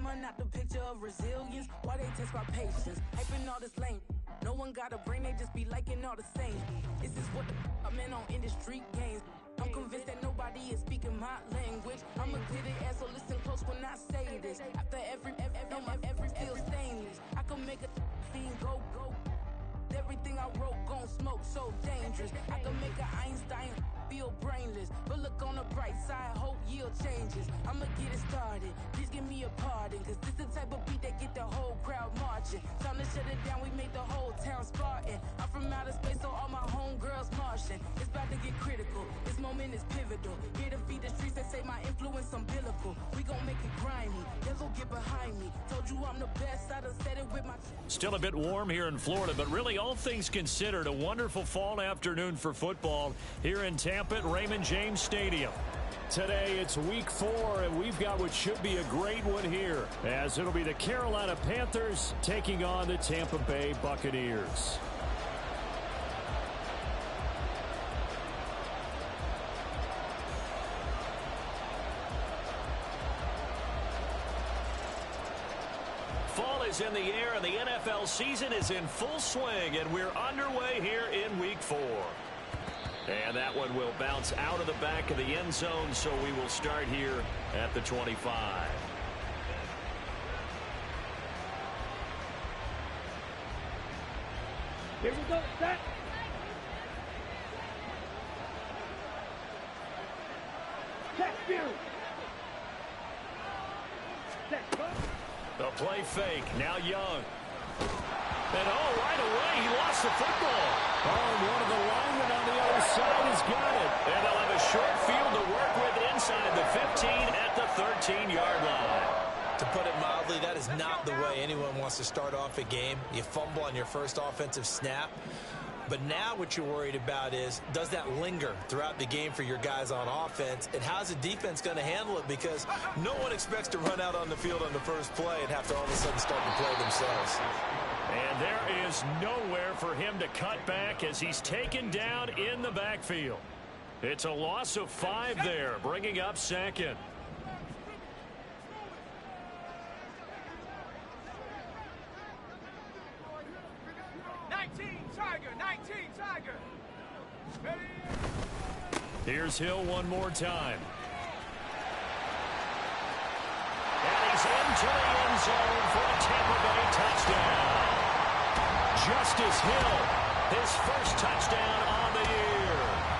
I'm not the picture of resilience. Why they test my patience? Hyping all this lame. No one got a brain, they just be liking all the same. This is what the I'm in on industry games. I'm convinced that nobody is speaking my language. I'ma get it, and so listen close when I say this. After every feel stainless, I can make a scene go. Everything I wrote gon' smoke, so dangerous. I can make an Einstein feel brainless, but look on the bright side, hope yield changes. I'ma get it started, please give me a pardon, cause this the type of beat that get the whole crowd marching. Time to shut it down, we made the whole town Spartan. I'm from outer space, so all my homegirls Martian. It's about to get critical, this moment is pivotal. Here to feed the streets that say my influence umbilical. We gon' make it grimy, devil get behind me. Told you I'm the best, I done said it with my... Still a bit warm here in Florida, but really all things considered, a wonderful fall afternoon for football here in Tampa at Raymond James Stadium. Today it's week 4, and we've got what should be a great one here, as it'll be the Carolina Panthers taking on the Tampa Bay Buccaneers. Fall is in the air, and the NFL season is in full swing, and we're underway here in week 4. And that one will bounce out of the back of the end zone, so we will start here at the 25. Here we go, set. Check view. Set, go. The play fake, now Young. And right away, he lost the football. And one of the linemen on the other side has got it. And they'll have a short field to work with inside the 15 at the 13-yard line. To put it mildly, that is not the way anyone wants to start off a game. You fumble on your first offensive snap. But now what you're worried about is, does that linger throughout the game for your guys on offense? And how's the defense going to handle it? Because no one expects to run out on the field on the first play and have to all of a sudden start to play themselves. And there is nowhere for him to cut back as he's taken down in the backfield. It's a loss of 5 there, bringing up second. Here's Hill one more time. And he's into the end zone for a Tampa Bay touchdown. Justice Hill, his first touchdown on the year.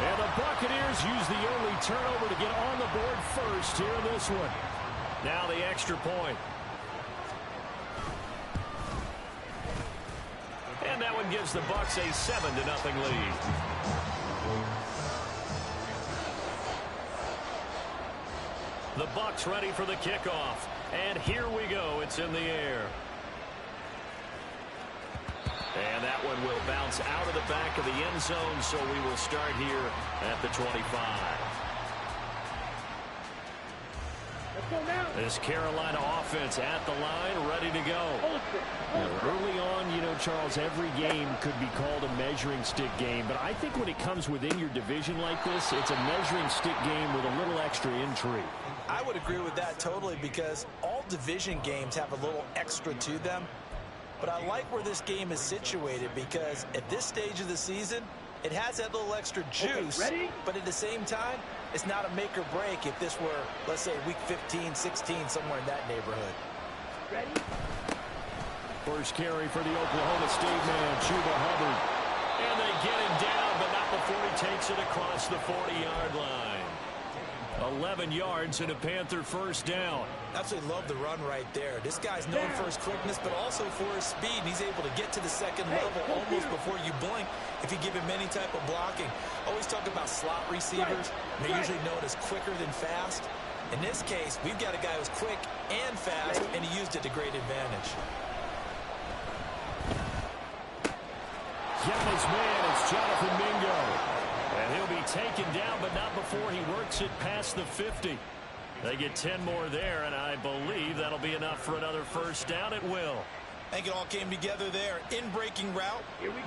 And the Buccaneers use the early turnover to get on the board first here in this one. Now the extra point. And that one gives the Bucs a 7-0 lead. The Bucs ready for the kickoff. And here we go. It's in the air. And that one will bounce out of the back of the end zone, so we will start here at the 25. This Carolina offense at the line, ready to go. Early on, Charles, every game could be called a measuring stick game. But I think when it comes within your division like this, it's a measuring stick game with a little extra intrigue. I would agree with that totally, because all division games have a little extra to them. But I like where this game is situated, because at this stage of the season, it has that little extra juice. Okay, but at the same time, it's not a make or break if this were, let's say, week 15, 16, somewhere in that neighborhood. Ready? First carry for the Oklahoma State man, Chuba Hubbard. And they get him down, but not before he takes it across the 40-yard line. 11 yards and a Panther first down. Absolutely love the run right there. This guy's known for his quickness, but also for his speed. He's able to get to the second level almost before you blink if you give him any type of blocking. Always talk about slot receivers. They're usually known as quicker than fast. In this case, we've got a guy who's quick and fast, and he used it to great advantage. His man, it's Jonathan Mingo. And he'll be taken down, but not before he works it past the 50. They get 10 more there, and I believe that'll be enough for another first down. It will. I think it all came together there. In-breaking route,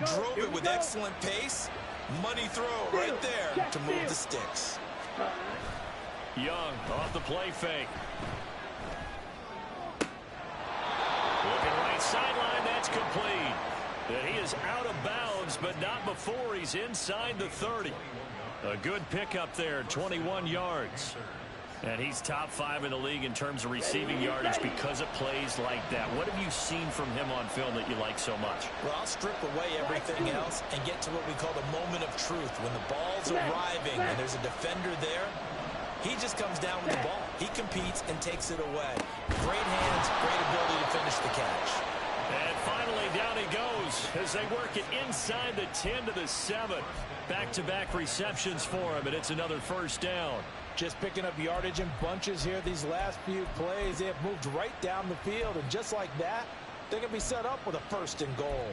drove it with excellent pace. Money throw right there to move the sticks. Young off the play fake. sideline. That's complete. And he is out of bounds, but not before he's inside the 30. A good pickup there, 21 yards. And he's top 5 in the league in terms of receiving yardage because of plays like that. What have you seen from him on film that you like so much? Well, I'll strip away everything else and get to what we call the moment of truth. When the ball's arriving and there's a defender there, he just comes down with the ball. He competes and takes it away. Great hands, great ability to finish the catch. And finally, down he goes as they work it inside the 10 to the 7. Back-to-back receptions for him, and it's another first down. Just picking up yardage in bunches here these last few plays. They have moved right down the field, and just like that, they're going to be set up with a 1st and goal.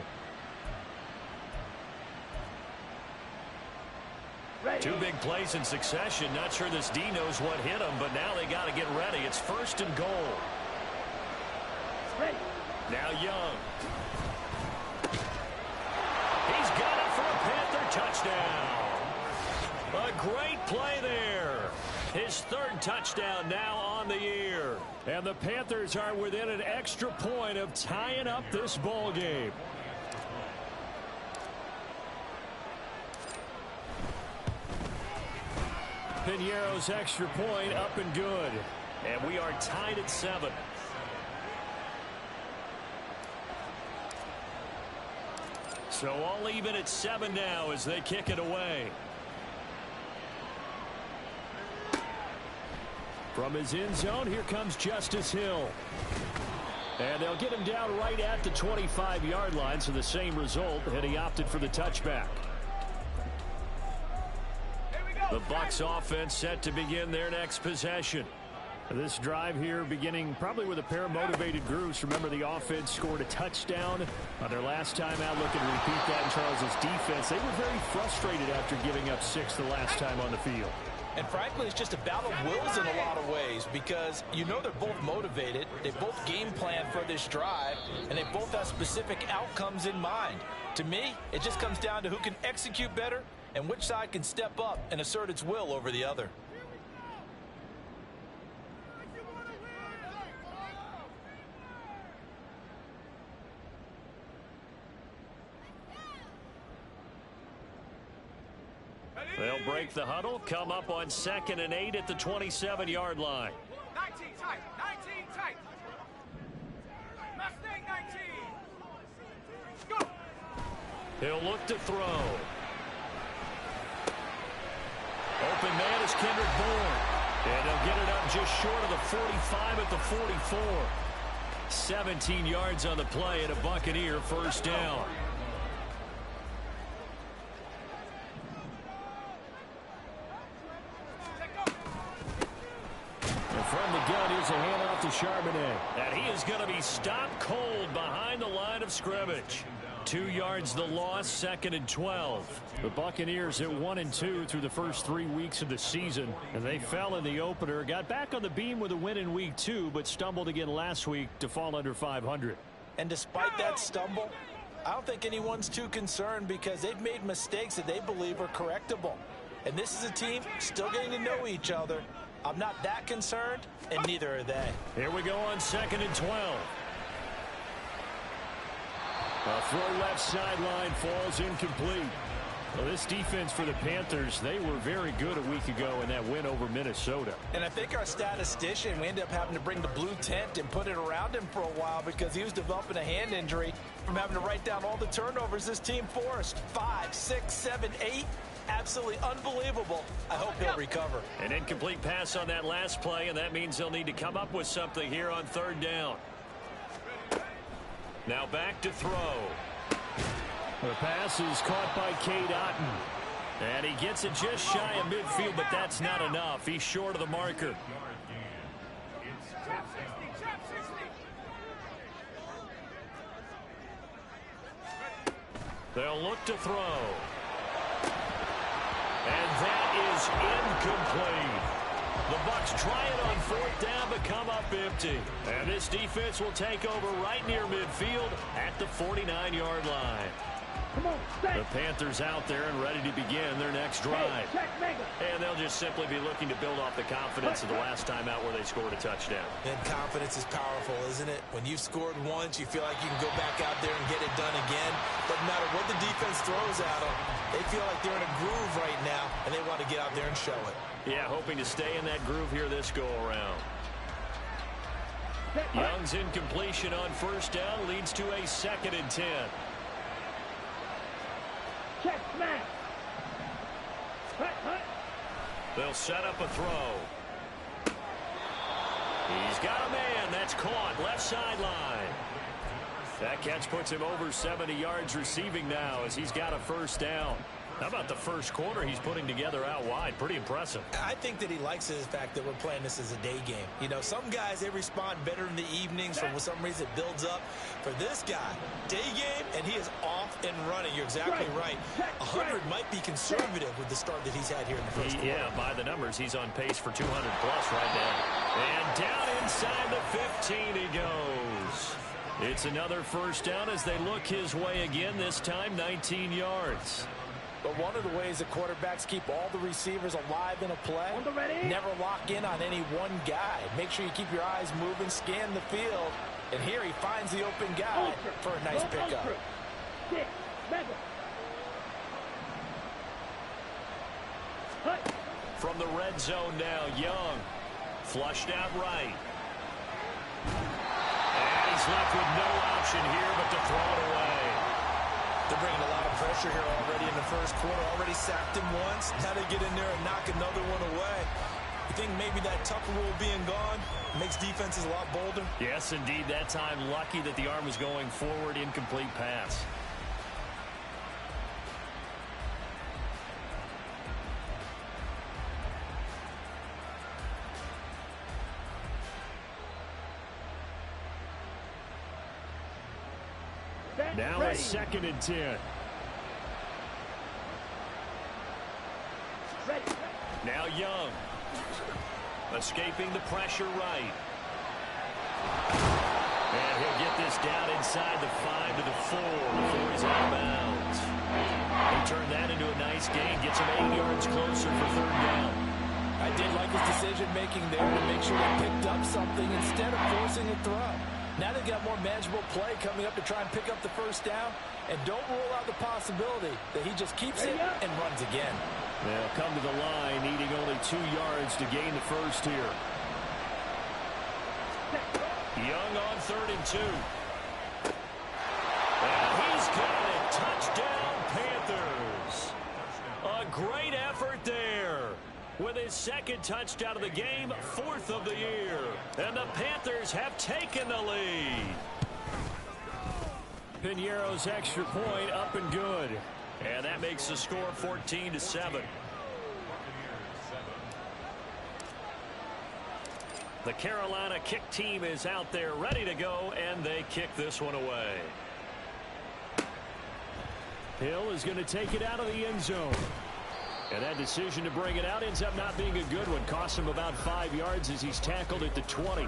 Two big plays in succession. Not sure this D knows what hit him, but now they got to get ready. It's 1st and goal. Now Young. He's got it for a Panther touchdown. A great play there. His 3rd touchdown now on the year. And the Panthers are within an extra point of tying up this ball game. Piñeiro's extra point up and good. And we are tied at 7. So all even at 7 now as they kick it away. From his end zone, here comes Justice Hill. And they'll get him down right at the 25-yard line, so the same result, and he opted for the touchback. The Bucs offense set to begin their next possession. This drive here beginning probably with a pair of motivated groups. Remember, the offense scored a touchdown on their last time out. Looking to repeat that in Charles's defense. They were very frustrated after giving up 6 the last time on the field. And frankly, it's just a battle of wills in a lot of ways because you know they're both motivated. They both game plan for this drive, and they both have specific outcomes in mind. To me, it just comes down to who can execute better and which side can step up and assert its will over the other. They'll break the huddle, come up on 2nd and 8 at the 27-yard line. 19 tight, 19 tight. Mustang 19. Go. He'll look to throw. Open man is Kendrick Bourne. And they'll get it up just short of the 45 at the 44. 17 yards on the play and a Buccaneer 1st down. From the gun, here's a handoff to Charbonnet. And he is going to be stopped cold behind the line of scrimmage. 2 yards the loss, 2nd and 12. The Buccaneers at 1-2 through the first 3 weeks of the season. And they fell in the opener, got back on the beam with a win in week 2, but stumbled again last week to fall under 500. And despite that stumble, I don't think anyone's too concerned because they've made mistakes that they believe are correctable. And this is a team still getting to know each other. I'm not that concerned, and neither are they. Here we go on 2nd and 12. A throw left sideline falls incomplete. Well, this defense for the Panthers, they were very good a week ago in that win over Minnesota. And I think our statistician, we ended up having to bring the blue tent and put it around him for a while because he was developing a hand injury from having to write down all the turnovers this team forced. 5, 6, 7, 8. Absolutely unbelievable. I hope he'll recover. An incomplete pass on that last play, and that means they'll need to come up with something here on 3rd down. Now back to throw. The pass is caught by Cade Otton. And he gets it just shy of midfield, but that's not enough. He's short of the marker. They'll look to throw. And that is incomplete. The Bucs try it on 4th down, but come up empty. And this defense will take over right near midfield at the 49-yard line. The Panthers out there and ready to begin their next drive. And they'll just simply be looking to build off the confidence of the last time out where they scored a touchdown. And confidence is powerful, isn't it? When you've scored once, you feel like you can go back out there and get it done again. Doesn't matter what the defense throws at them. They feel like they're in a groove right now, and they want to get out there and show it. Yeah, hoping to stay in that groove here this go-around. Young's incompletion on first down leads to a 2nd and 10. Check smash. They'll set up a throw. He's got a man. That's caught. Left sideline. That catch puts him over 70 yards receiving now as he's got a first down. How about the first quarter he's putting together out wide? Pretty impressive. I think that he likes the fact that we're playing this as a day game. You know, some guys, they respond better in the evenings. For some reason, it builds up. For this guy, day game, and he is off and running. You're exactly right. 100 might be conservative with the start that he's had here in the first quarter. Yeah, by the numbers, he's on pace for 200-plus right now. And down inside the 15 he goes. It's another first down as they look his way again, this time 19 yards. But one of the ways that quarterbacks keep all the receivers alive in a play, never lock in on any one guy. Make sure you keep your eyes moving, scan the field, and here he finds the open guy for a nice pickup. From the red zone now, Young. Flushed out right. And he's left with no option here but to throw it away. They're bringing a lot of pressure here already in the first quarter. Already sacked him once. Now they get in there and knock another one away. You think maybe that Tucker rule being gone makes defenses a lot bolder? Yes, indeed. That time, lucky that the arm was going forward. Incomplete pass. Now a 2nd and 10. Now Young. Escaping the pressure right. And he'll get this down inside the 5 to the 4 before he's out of bounds. He turned that into a nice gain. Gets him 8 yards closer for 3rd down. I did like his decision-making there to make sure they picked up something instead of forcing a throw. Now they've got more manageable play coming up to try and pick up the first down. And don't rule out the possibility that he just keeps it and runs again. They'll come to the line, needing only 2 yards to gain the first here. Young on 3rd and 2. And he's got it. Touchdown, Panthers. A great effort there. With his 2nd touchdown of the game, 4th of the year. And the Panthers have taken the lead. Piñeiro's extra point up and good. And that makes the score 14-7. The Carolina kick team is out there ready to go, and they kick this one away. Hill is going to take it out of the end zone. And that decision to bring it out ends up not being a good one. Costs him about 5 yards as he's tackled at the 20.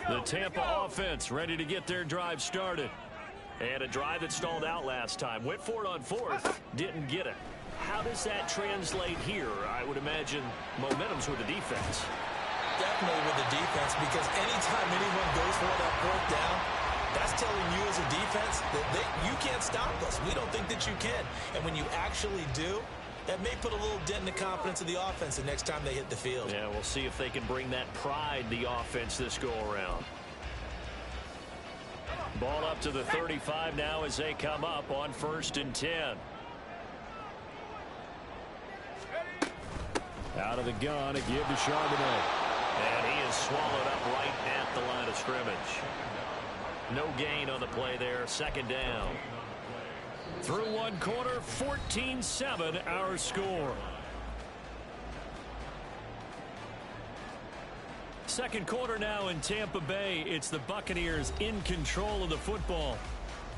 The Tampa offense ready to get their drive started. And a drive that stalled out last time. Went for it on 4th. Didn't get it. How does that translate here? I would imagine momentum's with the defense. Definitely with the defense, because anytime anyone goes for that 4th down, that's telling you as a defense that you can't stop us. We don't think that you can. And when you actually do, that may put a little dent in the confidence of the offense the next time they hit the field. Yeah, we'll see if they can bring that pride, the offense, this go-around. Ball up to the 35 now as they come up on 1st and 10. Out of the gun, a give to Charbonnet. And he is swallowed up right at the line of scrimmage. No gain on the play there. 2nd down. Through 1 quarter, 14-7 our score. 2nd quarter now in Tampa Bay. It's the Buccaneers in control of the football.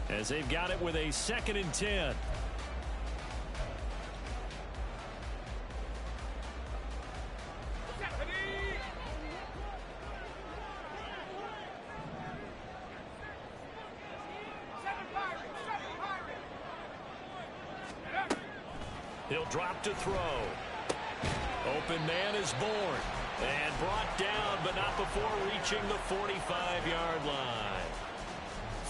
as they've got it with a 2nd and 10. He'll drop to throw. Open man is born. And brought down, but not before reaching the 45-yard line.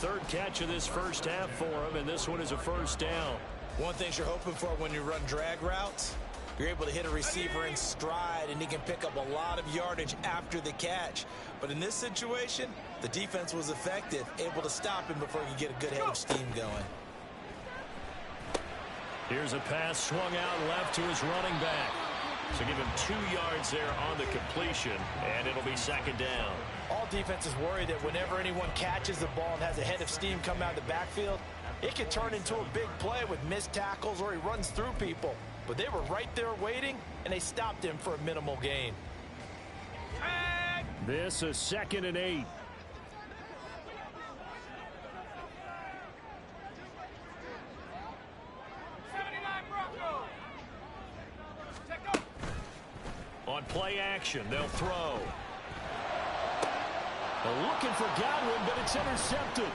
3rd catch of this first half for him, and this one is a first down. One thing you're hoping for when you run drag routes, you're able to hit a receiver in stride, and he can pick up a lot of yardage after the catch. But in this situation, the defense was effective, able to stop him before he could get a good head of steam going. Here's a pass swung out left to his running back. So give him 2 yards there on the completion, and it'll be 2nd down. All defenses worry that whenever anyone catches the ball and has a head of steam come out of the backfield, it can turn into a big play with missed tackles or he runs through people. But they were right there waiting, and they stopped him for a minimal gain. This is 2nd and 8. On play action, they'll throw. They're looking for Godwin, but it's intercepted.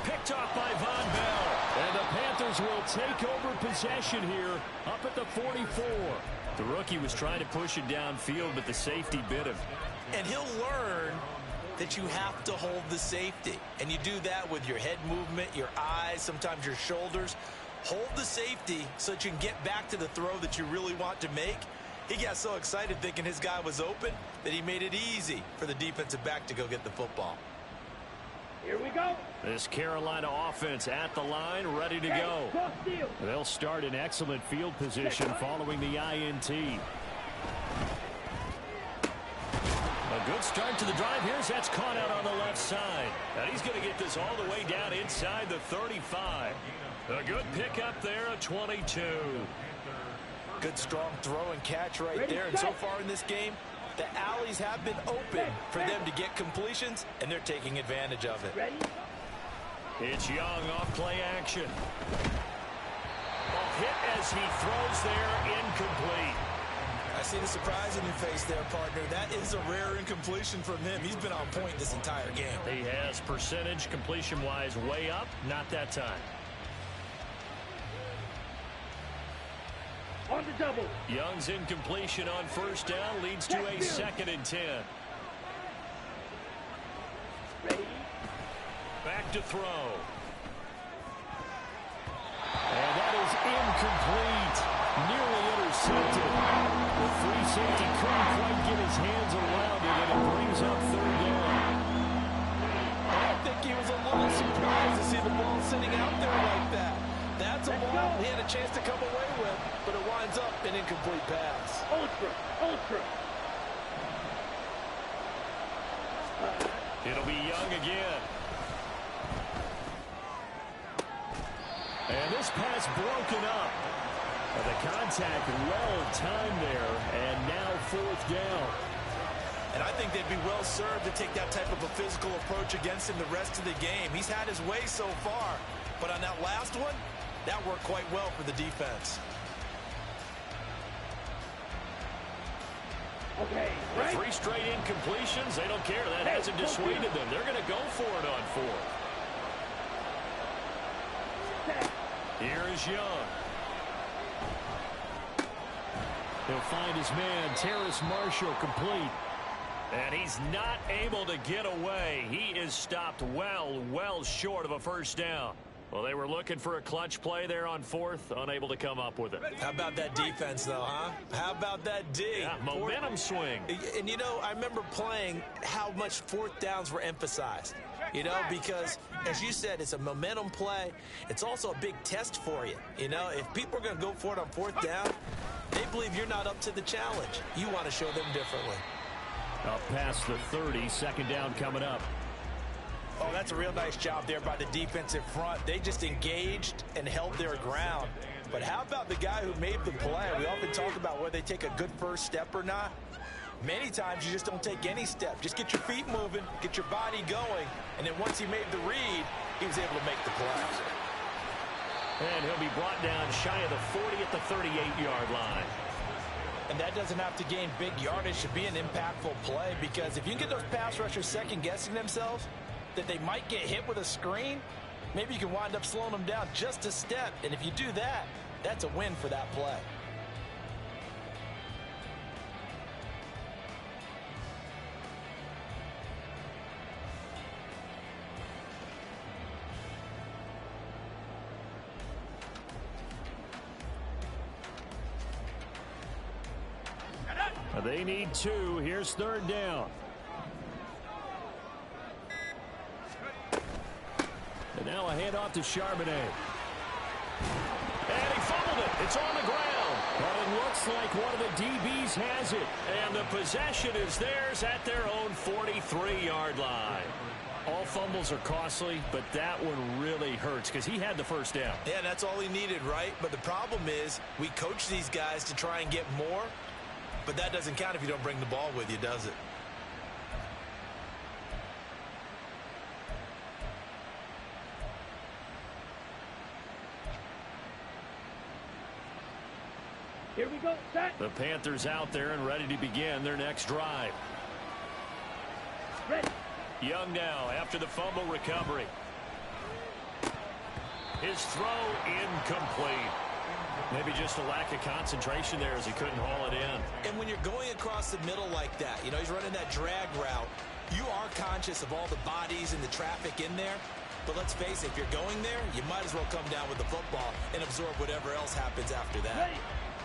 Picked off by Von Bell. And the Panthers will take over possession here up at the 44. The rookie was trying to push it downfield, but the safety bit him. And he'll learn that you have to hold the safety. And you do that with your head movement, your eyes, sometimes your shoulders. Hold the safety so that you can get back to the throw that you really want to make. He got so excited thinking his guy was open that he made it easy for the defensive back to go get the football. Here we go. This Carolina offense at the line, ready to go. They'll start in excellent field position following the INT. A good start to the drive. Here's that's caught out on the left side. And he's going to get this all the way down inside the 35. A good pickup there, a 22. Good strong throw and catch right there. And so far in this game, the alleys have been open for them to get completions, and they're taking advantage of it. It's Young off play action. A hit as he throws there, incomplete. I see the surprise in your face there, partner. That is a rare incompletion from him. He's been on point this entire game. He has percentage completion-wise way up, not that time. On the double. Young's incompletion on first down leads to a 2nd and 10. Ready. Back to throw. And that is incomplete. Nearly intercepted. The free safety couldn't quite get his hands around it, and it brings up 3rd down. I think he was a little surprised to see the ball sitting out there like that. That's a ball he had a chance to come away with, but it winds up an incomplete pass. Ultra. It'll be Young again. And this pass broken up. The contact well timed there, and now 4th down. And I think they'd be well served to take that type of a physical approach against him the rest of the game. He's had his way so far, but on that last one, that worked quite well for the defense. Okay, right. 3 straight incompletions, they don't care. That hasn't dissuaded them. They're going to go for it on 4th. Here is Young. He'll find his man, Terrace Marshall, complete. And he's not able to get away. He is stopped well short of a first down. Well, they were looking for a clutch play there on 4th, unable to come up with it. How about that defense, though, huh? How about that D? Yeah, momentum swing. And, you know, I remember playing how much 4th downs were emphasized, you know, because, as you said, it's a momentum play. It's also a big test for you. You know, if people are going to go for it on 4th down, they believe you're not up to the challenge. You want to show them differently. Up past the 30, 2nd down coming up. Oh, that's a real nice job there by the defensive front. They just engaged and held their ground. But how about the guy who made the play? We often talk about whether they take a good first step or not. Many times you just don't take any step. Just get your feet moving, get your body going, and then once he made the read, he was able to make the play. And he'll be brought down shy of the 40 at the 38-yard line. And that doesn't have to gain big yardage to be an impactful play, because if you can get those pass rushers second-guessing themselves, that they might get hit with a screen, maybe you can wind up slowing them down just a step. And if you do that, that's a win for that play. They need 2. Here's third down. And now a handoff to Charbonnet. And he fumbled it. It's on the ground. But it looks like one of the DBs has it. And the possession is theirs at their own 43-yard line. All fumbles are costly, but that one really hurts because he had the first down. Yeah, that's all he needed, right? But the problem is we coach these guys to try and get more, but that doesn't count if you don't bring the ball with you, does it? Here we go, set. The Panthers out there and ready to begin their next drive. Ready. Young now after the fumble recovery. His throw incomplete. Maybe just a lack of concentration there as he couldn't haul it in. And when you're going across the middle like that, you know, he's running that drag route, you are conscious of all the bodies and the traffic in there. But let's face it, if you're going there, you might as well come down with the football and absorb whatever else happens after that. Ready.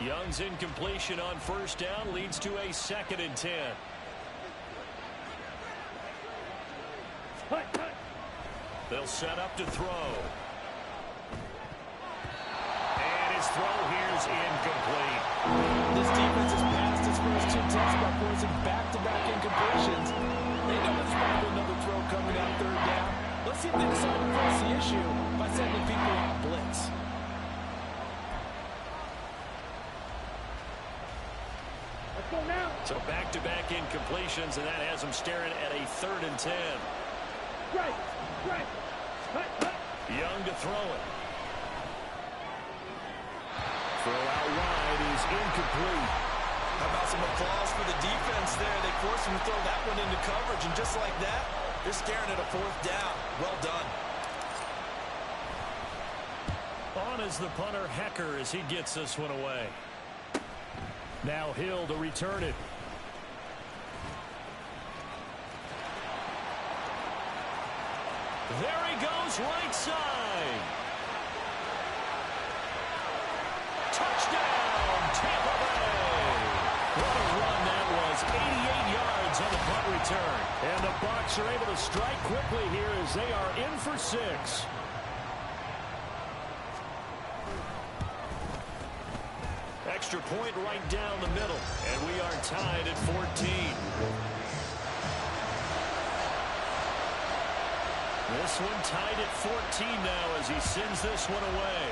Young's incompletion on first down leads to a 2nd and 10. Hut, hut. They'll set up to throw. And his throw here's incomplete. This defense has passed its first 2 tests by forcing back-to-back incompletions. They know there's probably another throw coming out third down. Let's see if they decide to press the issue by sending people on a blitz. Let's go now. So back-to-back incompletions, and that has them staring at a 3rd and 10. Right, right. Hut, hut. Young to throw it. Throw out wide is incomplete. How about some applause for the defense there? They forced him to throw that one into coverage, and just like that, they're staring at a 4th down. Well done. On is the punter, Hecker, as he gets this one away. Now Hill to return it. There he goes, right side. Touchdown, Tampa Bay. What a run that was. 88 yards on the punt return. And the Bucs are able to strike quickly here as they are in for 6. Extra point right down the middle, and we are tied at 14. This one tied at 14 now as he sends this one away.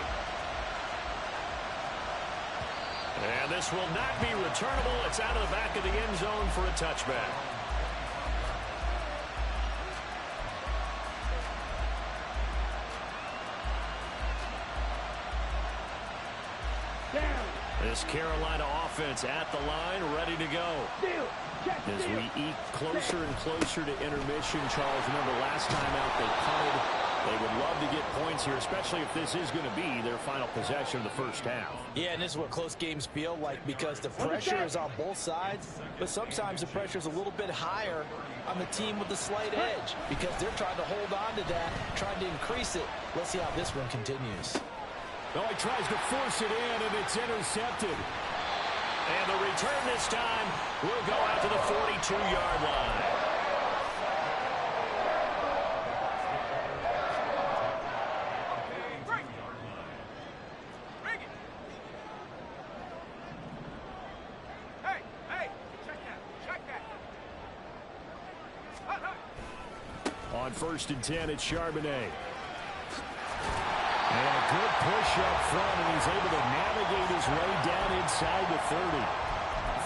And this will not be returnable. It's out of the back of the end zone for a touchback. Down. This Carolina offense at the line, ready to go. Steal. Check, As steal. we eke closer and closer to intermission, Charles, remember last time out they punted. They would love to get points here, especially if this is going to be their final possession of the first half. Yeah, and this is what close games feel like because the pressure is on both sides, but sometimes the pressure is a little bit higher on the team with the slight edge because they're trying to hold on to that, trying to increase it. Let's see how this one continues. Oh, he tries to force it in, and it's intercepted. And the return this time will go out to the 42-yard line. On 1st and 10, it's Charbonnet. And a good push up front, and he's able to navigate his way down inside the 30.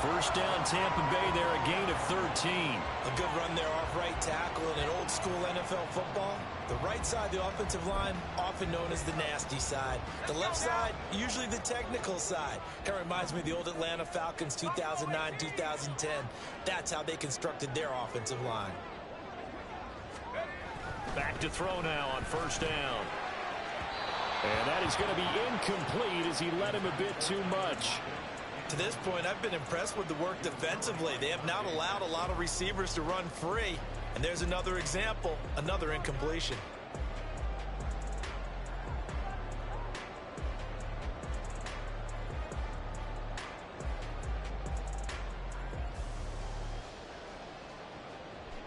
First down, Tampa Bay there, a gain of 13. A good run there off right tackle in an old-school NFL football. The right side of the offensive line, often known as the nasty side. The left side, usually the technical side. Kind of reminds me of the old Atlanta Falcons 2009, 2010. That's how they constructed their offensive line. Back to throw now on first down. And that is going to be incomplete as he led him a bit too much. To this point, I've been impressed with the work defensively. They have not allowed a lot of receivers to run free. And there's another example, another incompletion.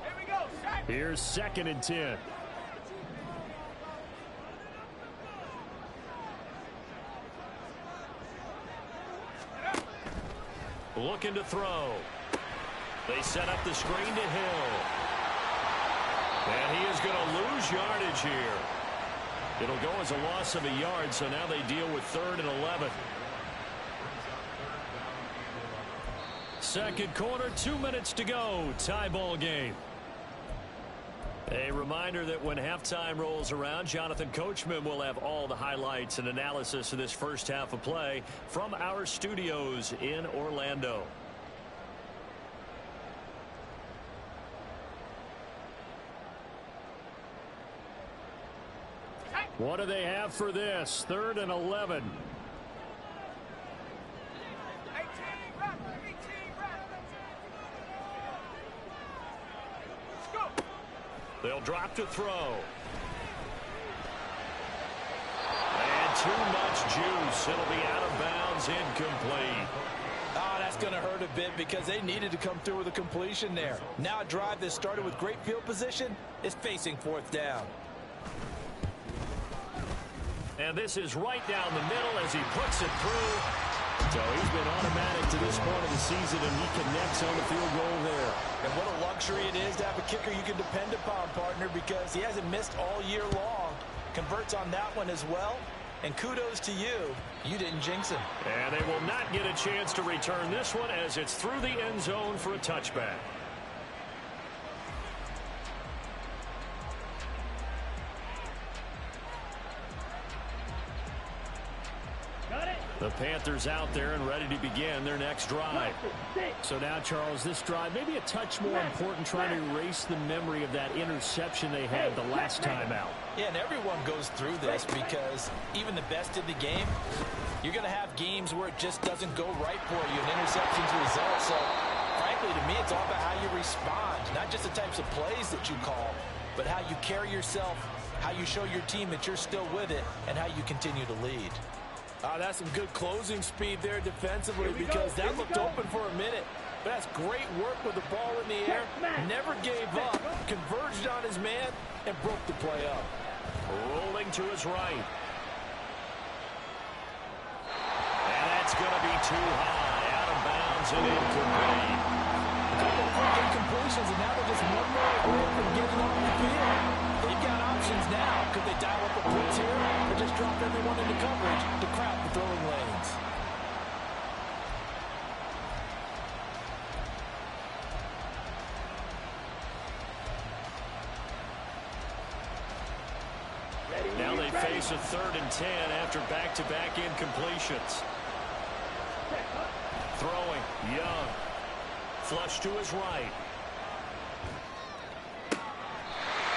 Here we go. Set. Here's 2nd and 10. Looking to throw. They set up the screen to Hill. And he is going to lose yardage here. It'll go as a loss of a yard, so now they deal with 3rd and 11. Second quarter, 2 minutes to go. Tie ball game. A reminder that when halftime rolls around, Jonathan Coachman will have all the highlights and analysis of this first half of play from our studios in Orlando. What do they have for this? 3rd and 11. 18 rep. 18 rep. Let's go. They'll drop to throw. And too much juice. It'll be out of bounds, incomplete. Oh, that's going to hurt a bit because they needed to come through with a completion there. Now a drive that started with great field position is facing 4th down. And this is right down the middle as he puts it through. So he's been automatic to this point of the season, and he connects on the field goal there. And what a luxury it is to have a kicker you can depend upon, partner, because he hasn't missed all year long. Converts on that one as well. And kudos to you. You didn't jinx him. And they will not get a chance to return this one as it's through the end zone for a touchback. The Panthers out there and ready to begin their next drive. So now, Charles, this drive maybe a touch more important, trying to erase the memory of that interception they had the last time out. Yeah, and everyone goes through this because even the best in the game, you're going to have games where it just doesn't go right for you, and interceptions result. So, frankly, to me, it's all about how you respond, not just the types of plays that you call, but how you carry yourself, how you show your team that you're still with it, and how you continue to lead. That's some good closing speed there defensively because that looked open for a minute. But that's great work with the ball in the air. Never gave up. Converged on his man and broke the play up. Rolling to his right. And that's going to be too high. Out of bounds and incomplete. A couple of quick incompletions, and now they're just one more away from getting off the field. They've got options now. Could they dial up a blitz here or just drop everyone into coverage to crowd the throwing lanes? Now they face a 3rd and 10 after back-to-back incompletions. Throwing, Young. Flush to his right.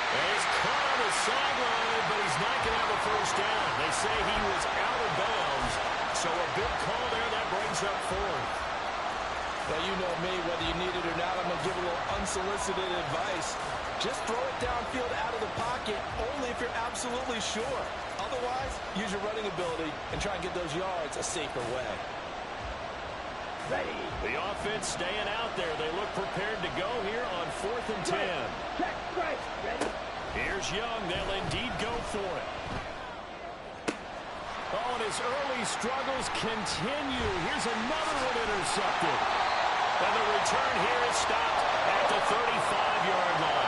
He's caught on the sideline, but he's not going to have a first down. They say he was out of bounds, so a big call there. That brings up 4th. Well, you know me, whether you need it or not, I'm going to give a little unsolicited advice. Just throw it downfield out of the pocket, only if you're absolutely sure. Otherwise, use your running ability and try and get those yards a safer way. Ready. The offense staying out there. They look prepared to go here on 4th and 10. Check, right. Ready. Here's Young. They'll indeed go for it. Oh, and his early struggles continue. Here's another one intercepted. And the return here is stopped at the 35-yard line.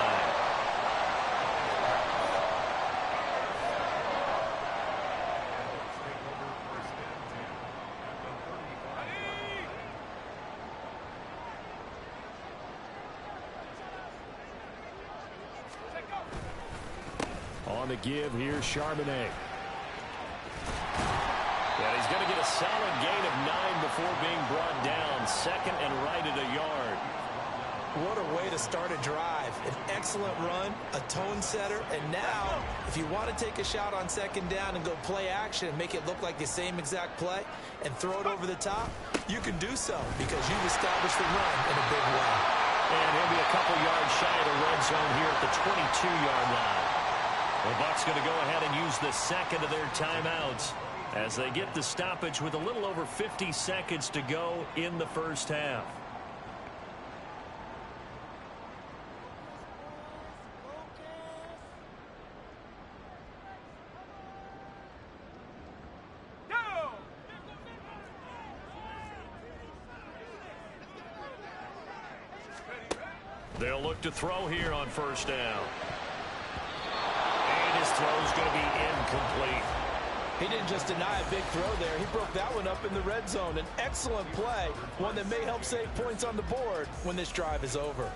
On the give, here's Charbonnet. And he's going to get a solid gain of 9 before being brought down. Second and right at a yard. What a way to start a drive. An excellent run, a tone setter, and now if you want to take a shot on second down and go play action and make it look like the same exact play and throw it over the top, you can do so because you've established the run in a big way. And he'll be a couple yards shy of the red zone here at the 22-yard line. The Bucs going to go ahead and use the second of their timeouts as they get the stoppage with a little over 50 seconds to go in the first half. They'll look to throw here on first down. And his throw's going to be incomplete. He didn't just deny a big throw there. He broke that one up in the red zone. An excellent play, one that may help save points on the board when this drive is over.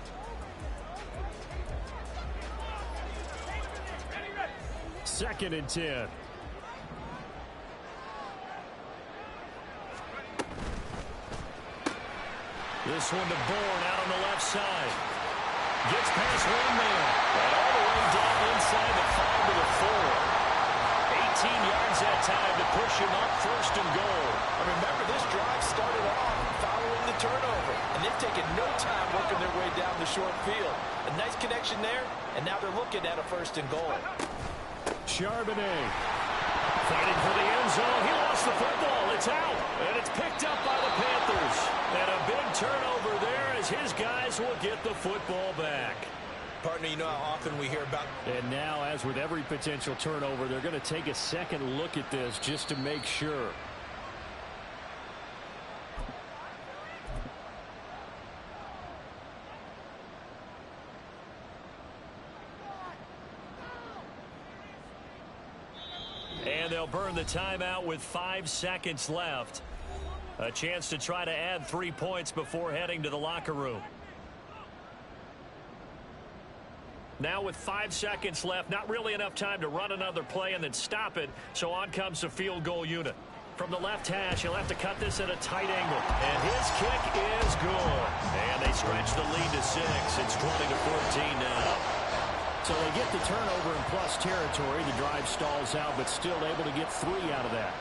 Second and 10. This one to Bourne out on the left side. Gets past one man. And all the way down inside the 5 to the 4. 18 yards that time to push him up first and goal. And remember, this drive started off following the turnover. And they've taken no time working their way down the short field. A nice connection there, and now they're looking at a first and goal. Charbonnet fighting for the end zone. He lost the football. It's out. And it's picked up by the Panthers. And a big turnover there as his guys will get the football back. Partner, you know how often we hear about... And now, as with every potential turnover, they're going to take a second look at this just to make sure. And they'll burn the timeout with 5 seconds left. A chance to try to add 3 points before heading to the locker room. Now with 5 seconds left, not really enough time to run another play and then stop it. So on comes the field goal unit. From the left hash, he'll have to cut this at a tight angle. And his kick is good. And they stretch the lead to 6. It's 20-14 now. So they get the turnover in plus territory. The drive stalls out, but still able to get 3 out of that.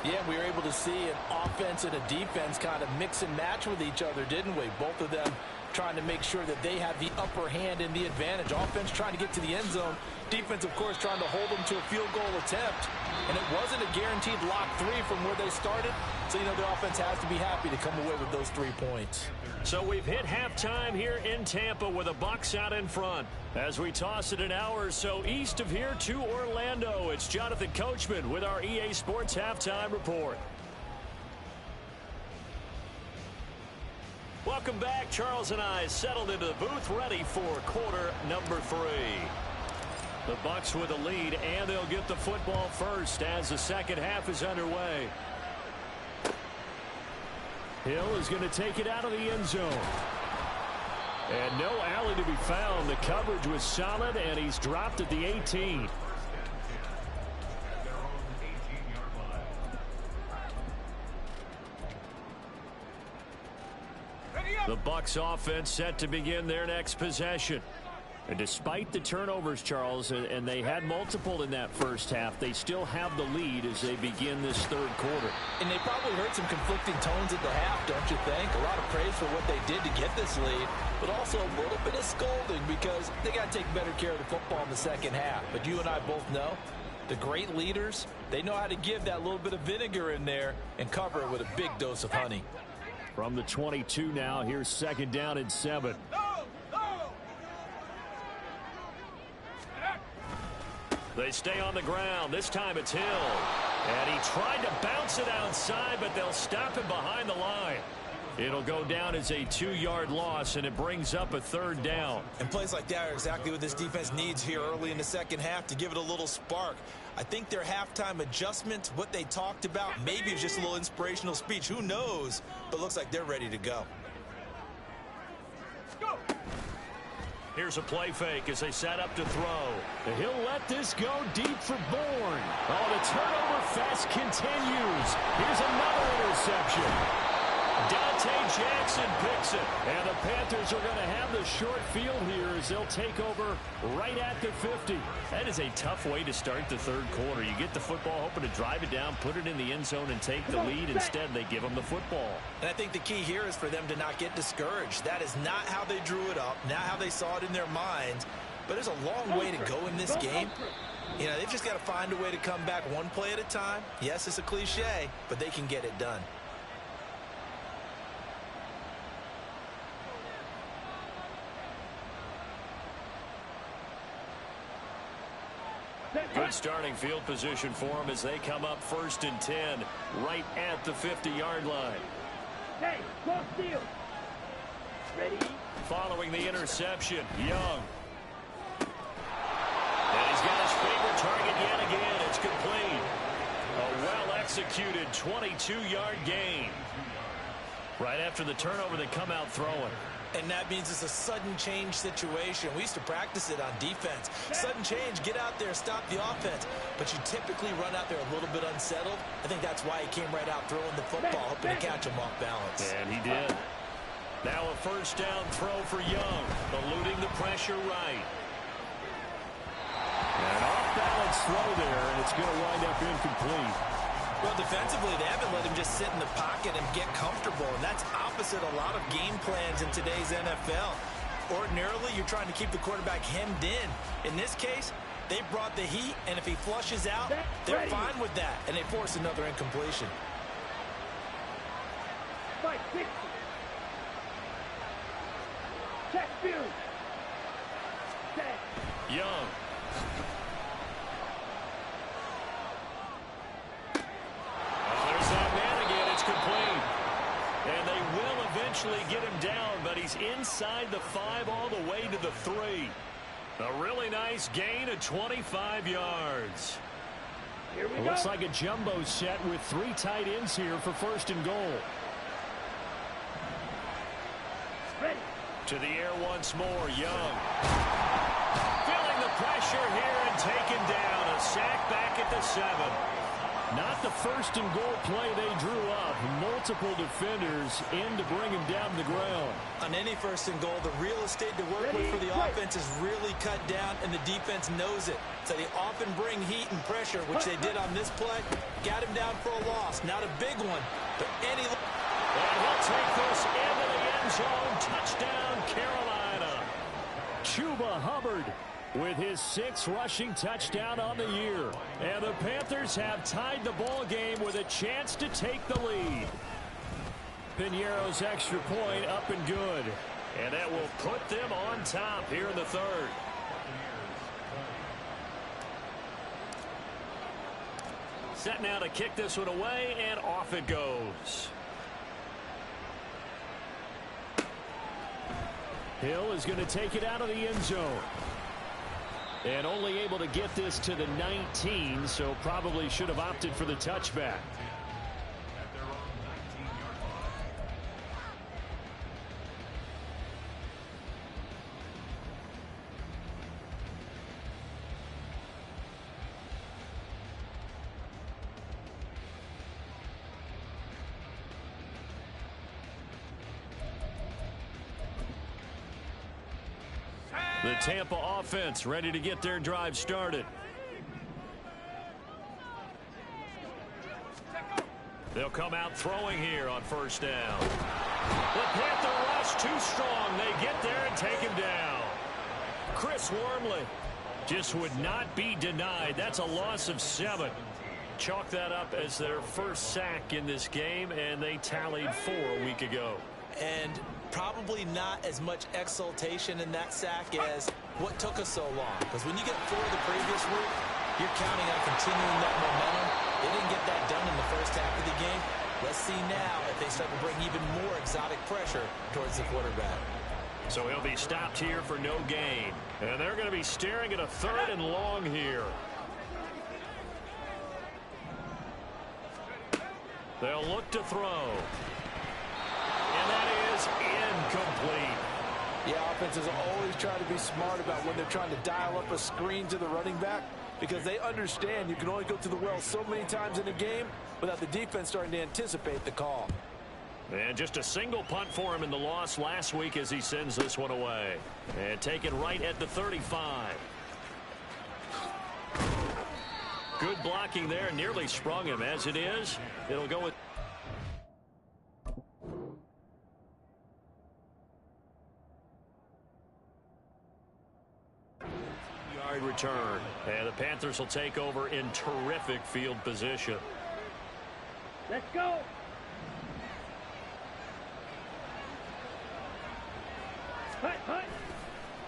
Yeah, we were able to see an offense and a defense kind of mix and match with each other, didn't we? Both of them trying to make sure that they have the upper hand and the advantage. Offense trying to get to the end zone. Defense, of course, trying to hold them to a field goal attempt. And it wasn't a guaranteed lock 3 from where they started. So, you know, the offense has to be happy to come away with those 3 points. So we've hit halftime here in Tampa with the Bucs out in front. As we toss it an hour or so east of here to Orlando, it's Jonathan Coachman with our EA Sports Halftime Report. Welcome back. Charles and I settled into the booth, ready for quarter number 3. The Bucs with a lead, and they'll get the football first as the second half is underway. Hill is going to take it out of the end zone. And no alley to be found. The coverage was solid, and he's dropped at the 18. The Bucs offense set to begin their next possession. And despite the turnovers, Charles, and they had multiple in that first half, they still have the lead as they begin this third quarter. And they probably heard some conflicting tones at the half, don't you think? A lot of praise for what they did to get this lead, but also a little bit of scolding because they got to take better care of the football in the second half. But you and I both know the great leaders, they know how to give that little bit of vinegar in there and cover it with a big dose of honey. From the 22 now, here's second down and 7. They stay on the ground. This time it's Hill. And he tried to bounce it outside, but they'll stop him behind the line. It'll go down as a 2-yard loss, and it brings up a third down. And plays like that are exactly what this defense needs here early in the second half to give it a little spark. I think their halftime adjustment, what they talked about, maybe it's just a little inspirational speech. Who knows? But looks like they're ready to go. Here's a play fake as they set up to throw. He'll let this go deep for Bourne. Oh, the turnover fest continues. Here's another interception. Dante Jackson picks it. And the Panthers are going to have the short field here as they'll take over right at the 50. That is a tough way to start the third quarter. You get the football, hoping to drive it down, put it in the end zone, and take the lead. Instead, they give them the football. And I think the key here is for them to not get discouraged. That is not how they drew it up, not how they saw it in their minds. But there's a long way to go in this game. You know, they've just got to find a way to come back one play at a time. Yes, it's a cliche, but they can get it done. Good starting field position for them as they come up 1st and 10 right at the 50-yard line. Hey, cross field. Ready? Following the interception, Young. And he's got his favorite target yet again. It's complete. A well-executed 22-yard gain. Right after the turnover, they come out throwing. And that means it's a sudden change situation. We used to practice it on defense. Sudden change, get out there, stop the offense. But you typically run out there a little bit unsettled. I think that's why he came right out throwing the football, hoping to catch him off balance. And he did. Now a first down throw for Young, eluding the pressure right. An off-balance throw there, and it's going to wind up incomplete. Well, defensively, they haven't let him just sit in the pocket and get comfortable, and that's opposite a lot of game plans in today's NFL. Ordinarily, you're trying to keep the quarterback hemmed in. In this case, they brought the heat, and if he flushes out, they're fine with that, and they force another incompletion. Fight, 60. Check field. Set. Young. There's that man again. It's complete. And they will eventually get him down, but he's inside the 5 all the way to the 3. A really nice gain of 25 yards. Here we It go. looks like a jumbo set with 3 tight ends here for 1st and goal. Ready. To the air once more, Young. Feeling the pressure here and taken down. A sack back at the 7. Not the 1st and goal play they drew up. Multiple defenders in to bring him down to the ground. On any 1st and goal, the real estate to work with for the offense is really cut down, and the defense knows it. So they often bring heat and pressure, which they did on this play. Got him down for a loss. Not a big one, but any... And he'll take this into the end zone. Touchdown, Carolina. Chuba Hubbard with his 6th rushing touchdown on the year. And the Panthers have tied the ball game with a chance to take the lead. Piñeiro's extra point up and good. And that will put them on top here in the 3rd. Set now to kick this one away, and off it goes. Hill is going to take it out of the end zone. And only able to get this to the 19, so probably should have opted for the touchback. The Tampa offense ready to get their drive started. They'll come out throwing here on 1st down. The Panther rush too strong. They get there and take him down. Chris Wormley just would not be denied. That's a loss of 7. Chalk that up as their 1st sack in this game, and they tallied 4 a week ago. And probably not as much exultation in that sack as what took us so long. Because when you get 4 the previous week, you're counting on continuing that momentum. They didn't get that done in the 1st half of the game. Let's see now if they start to bring even more exotic pressure towards the quarterback. So he'll be stopped here for no gain. And they're going to be staring at a 3rd and long here. They'll look to throw. And that is incomplete. Yeah, offenses always try to be smart about when they're trying to dial up a screen to the running back because they understand you can only go to the well so many times in a game without the defense starting to anticipate the call. And just a single punt for him in the loss last week as he sends this one away. And taken right at the 35. Good blocking there. Nearly sprung him. As it is, it'll go with... yard return. And the Panthers will take over in terrific field position. Let's go. Hut, hut.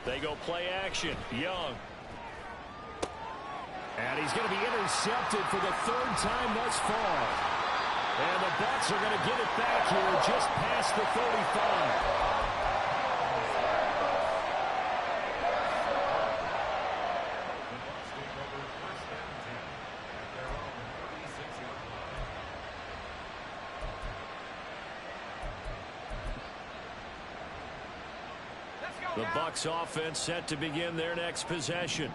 They go play action. Young. And he's going to be intercepted for the third time thus far. And the Bucs are going to get it back here just past the 35. The Bucs offense set to begin their next possession.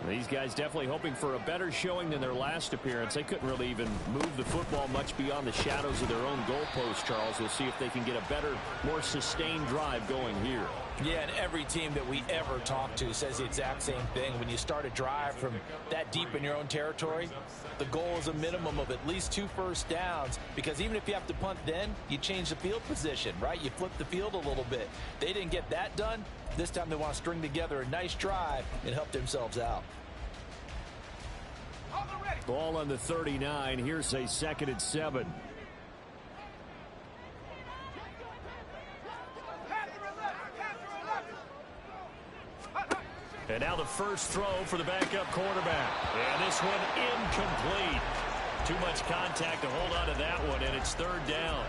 These guys definitely hoping for a better showing than their last appearance. They couldn't really even move the football much beyond the shadows of their own goalpost, Charles. We'll see if they can get a better, more sustained drive going here. Yeah, and every team that we ever talk to says the exact same thing. When you start a drive from that deep in your own territory, the goal is a minimum of at least 2 first downs, because even if you have to punt then, you change the field position, right? You flip the field a little bit. They didn't get that done. This time they want to string together a nice drive and help themselves out. Ball on the 39. Here's a 2nd and 7. And now the first throw for the backup quarterback. And this one incomplete. Too much contact to hold on to that one, and it's 3rd down.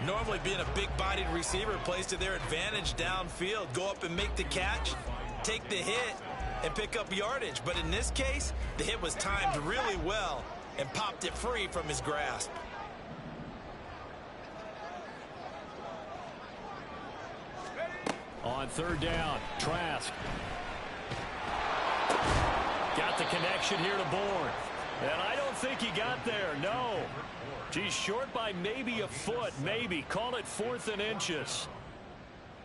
Normally being a big-bodied receiver plays to their advantage downfield. Go up and make the catch, take the hit, and pick up yardage. But in this case, the hit was timed really well and popped it free from his grasp. On 3rd down, Trask. Got the connection here to Bourne. And I don't think he got there, no. He's short by maybe a foot, maybe. Call it 4th and inches.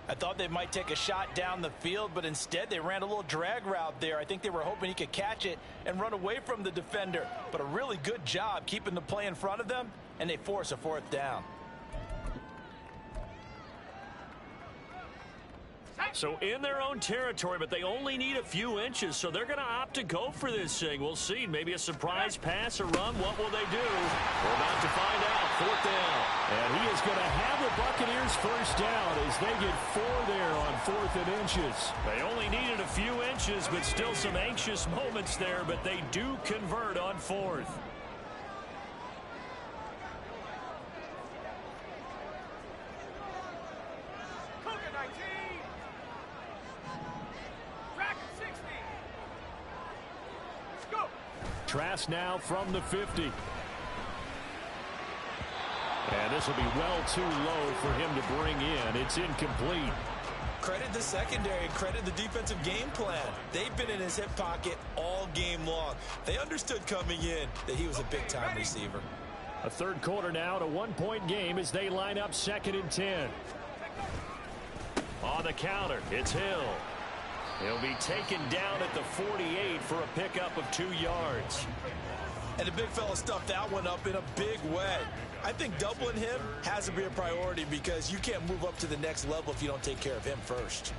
I thought they might take a shot down the field, but instead they ran a little drag route there. I think they were hoping he could catch it and run away from the defender. But a really good job keeping the play in front of them, and they force a 4th down. So in their own territory, but they only need a few inches, so they're going to opt to go for this thing. We'll see. Maybe a surprise pass or run. What will they do? We're about to find out. 4th down. And he is going to have the Buccaneers first down as they get 4 there on 4th and inches. They only needed a few inches, but still some anxious moments there, but they do convert on 4th. Trask now from the 50. And this will be well too low for him to bring in. It's incomplete. Credit the secondary, credit the defensive game plan. They've been in his hip pocket all game long. They understood coming in that he was a big-time receiver. A 3rd quarter now, at a 1-point game as they line up 2nd and 10. On the counter, it's Hill. He'll be taken down at the 48 for a pickup of 2 yards. And the big fella stuffed that one up in a big way. I think doubling him has to be a priority because you can't move up to the next level if you don't take care of him first.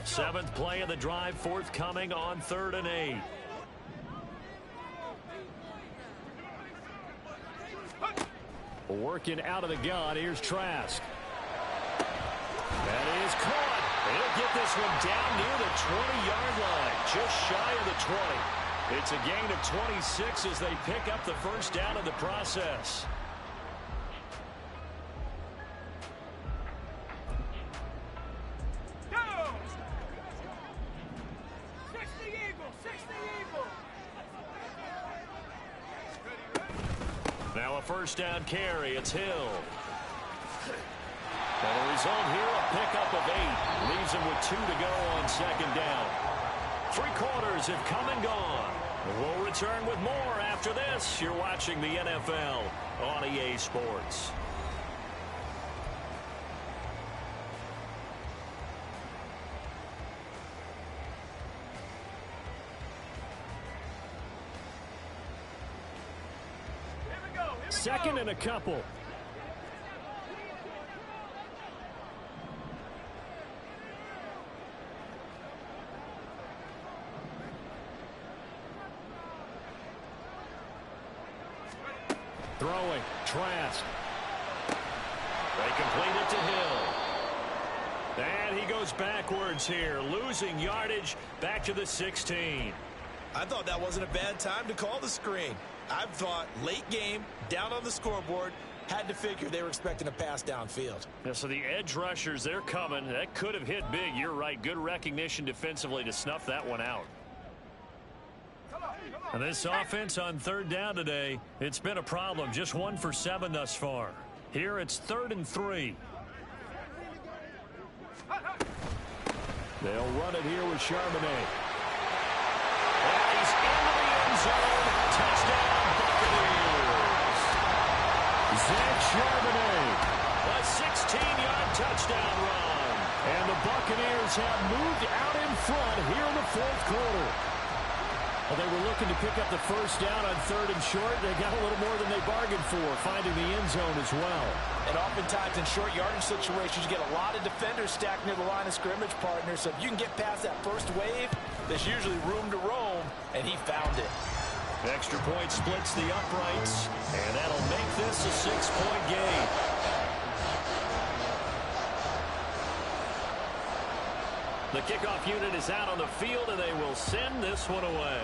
Seventh play of the drive forthcoming on 3rd and 8. Working out of the gun. Here's Trask. That is caught. He'll get this one down near the 20-yard line, just shy of the 20. It's a gain of 26 as they pick up the first down in the process. Now a first down carry. It's Hill. And the result here, a pickup of 8. Leaves him with 2 to go on second down. 3 quarters have come and gone. We'll return with more after this. You're watching the NFL on EA Sports. Second and a couple. Throwing. Trask. They complete it to Hill. And he goes backwards here, losing yardage back to the 16. I thought that wasn't a bad time to call the screen. I thought late game, down on the scoreboard, had to figure they were expecting a pass downfield. Yeah, so the edge rushers, they're coming. That could have hit big. You're right. Good recognition defensively to snuff that one out. And this offense on third down today, it's been a problem. Just 1 for 7 thus far. Here it's 3rd and 3. They'll run it here with Charbonnet. And he's into the end zone. Touchdown, Buccaneers. Zach Charbonnet. A 16-yard touchdown run. And the Buccaneers have moved out in front here in the 4th quarter. Well, they were looking to pick up the first down on 3rd and short. They got a little more than they bargained for, finding the end zone as well. And oftentimes in short yardage situations, you get a lot of defenders stacked near the line of scrimmage, partner. So if you can get past that first wave, there's usually room to roam, and he found it. Extra point splits the uprights, and that'll make this a 6-point game. The kickoff unit is out on the field, and they will send this one away.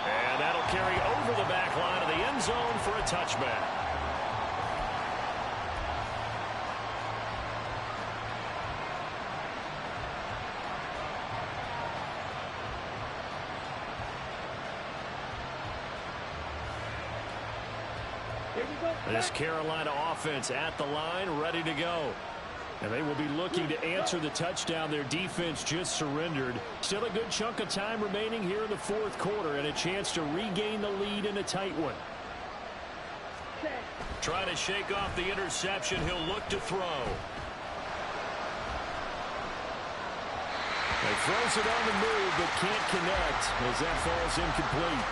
And that'll carry over the back line of the end zone for a touchback. This Carolina offense at the line, ready to go. And they will be looking to answer the touchdown their defense just surrendered. Still a good chunk of time remaining here in the 4th quarter and a chance to regain the lead in a tight one. Trying to shake off the interception. He'll look to throw. He throws it on the move but can't connect as that falls incomplete.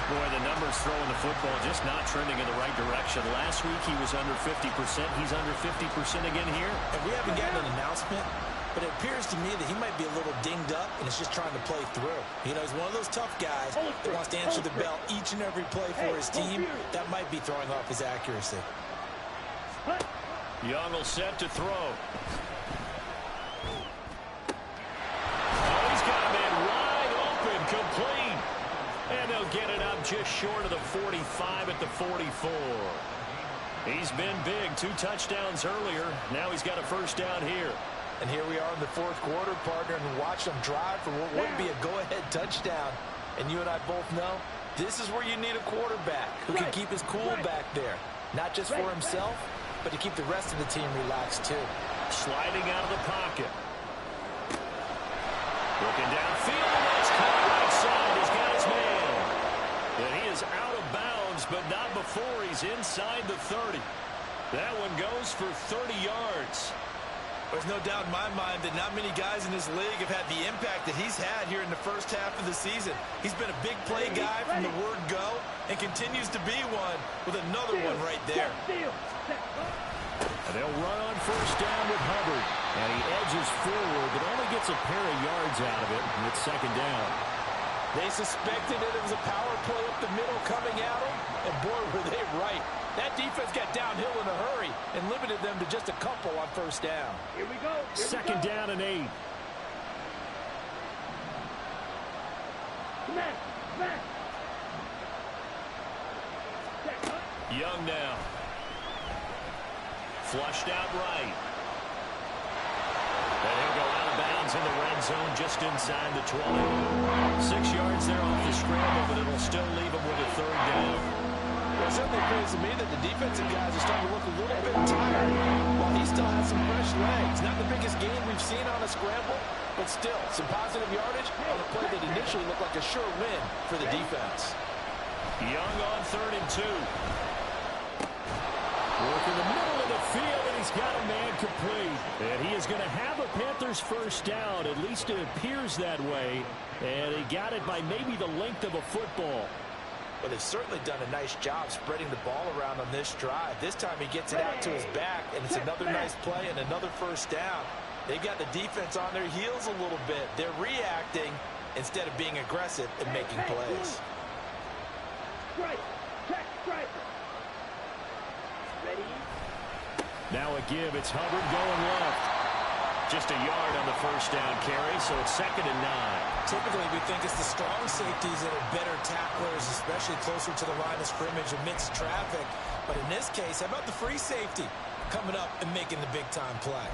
Boy, the numbers throwing the football just not trending in the right direction. Last week he was under 50%. He's under 50% again here. And we haven't gotten an announcement, but it appears to me that he might be a little dinged up and is just trying to play through. You know, he's one of those tough guys that wants to answer the bell each and every play for his team. That might be throwing off his accuracy. Young will set to throw. Oh, he's got a man wide open, complete. And they'll get it up just short of the 45 at the 44. He's been big. 2 touchdowns earlier. Now he's got a first down here. And here we are in the 4th quarter, partner, and watch them drive for what would be a go-ahead touchdown. And you and I both know this is where you need a quarterback who can keep his cool back there. Not just for himself, but to keep the rest of the team relaxed too. Sliding out of the pocket. Looking downfield, and that's caught right side. He's got his man. And he is out of bounds, but not before he's inside the 30. That one goes for 30 yards. There's no doubt in my mind that not many guys in this league have had the impact that he's had here in the first half of the season. He's been a big play guy from the word go and continues to be one with another one right there. And they'll run on first down with Hubbard. And he edges forward, but only gets a pair of yards out of it. And it's second down. They suspected it was a power play up the middle coming at them, and boy, were they right. That defense got downhill in a hurry and limited them to just a couple on first down. Here we go. Second down and 8. Young now. Flushed out right. And he'll go out of bounds in the red zone just inside the 20. 6 yards there off the scramble, but it'll still leave them with a third down. Well, it certainly appears to me that the defensive guys are starting to look a little bit tired while he still has some fresh legs. Not the biggest gain we've seen on a scramble, but still some positive yardage on a play that initially looked like a sure win for the defense. Young on 3rd and 2. Work in the middle of the field, and he's got a man complete. And he is going to have a Panthers first down. At least it appears that way. And he got it by maybe the length of a football. But they've certainly done a nice job spreading the ball around on this drive. This time he gets it out to his back, and it's another nice play and another first down. They've got the defense on their heels a little bit. They're reacting instead of being aggressive and making plays. Strike. Check strike. Ready? Now a give. It's Hubbard going left. Just a yard on the first down carry, so it's 2nd and 9. Typically, we think it's the strong safeties that are better tacklers, especially closer to the line of scrimmage amidst traffic. But in this case, how about the free safety coming up and making the big-time play?